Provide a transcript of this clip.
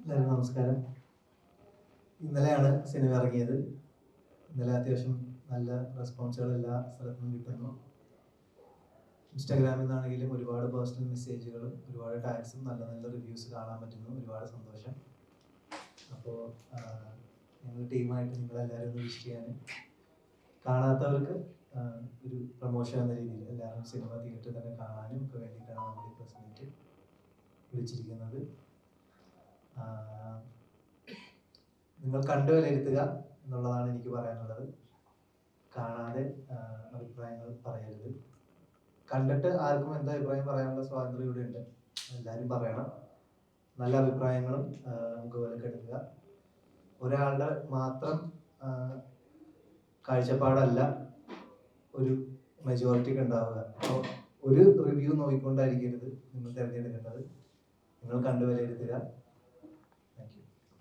എല്ലാവരും നമസ്കാരം. ഇന്നലെയാണ് സിനിമ ഇറങ്ങിയത്. ഇന്നലെ അത്യാവശ്യം നല്ല റെസ്പോൺസുകൾ എല്ലാ സ്ഥലത്തും കിട്ടുന്നു. ഇൻസ്റ്റാഗ്രാമിൽ നിന്നാണെങ്കിലും ഒരുപാട് പേഴ്സണൽ മെസ്സേജുകളും ഒരുപാട് ടാഗ്സും നല്ല നല്ല റിവ്യൂസ് കാണാൻ പറ്റുന്നു. ഒരുപാട് സന്തോഷം. അപ്പോൾ ഞങ്ങൾ ടീമായിട്ട് നിങ്ങളെല്ലാവരും ഒന്ന് വിഷ് ചെയ്യാനും കാണാത്തവർക്ക് ഒരു പ്രൊമോഷൻ എന്ന രീതിയിൽ എല്ലാവരും സിനിമ തിയേറ്ററിൽ തന്നെ കാണാനും ഒക്കെ വേണ്ടിയിട്ടാണ് നമ്മൾ ഈ പ്രസ് മീറ്റ് വിളിച്ചിരിക്കുന്നത്. നിങ്ങൾ കണ്ടു വിലയിരുത്തുക എന്നുള്ളതാണ് എനിക്ക് പറയാനുള്ളത്. കാണാതെ അഭിപ്രായങ്ങൾ പറയരുത്. കണ്ടിട്ട് ആർക്കും എന്താ അഭിപ്രായം പറയാനുള്ള സ്വാതന്ത്ര്യം ഇവിടെ ഉണ്ട്. എല്ലാവരും പറയണം. നല്ല അഭിപ്രായങ്ങളും നമുക്ക് വിലക്കെടുക്കുക. ഒരാളുടെ മാത്രം കാഴ്ചപ്പാടല്ല ഒരു മെജോറിറ്റിക്ക് ഉണ്ടാവുക. അപ്പോൾ ഒരു റിവ്യൂ നോക്കിക്കൊണ്ടായിരിക്കരുത് നിങ്ങൾ തിരഞ്ഞെടുക്കേണ്ടത്. നിങ്ങൾ കണ്ടു വിലയിരുത്തുക.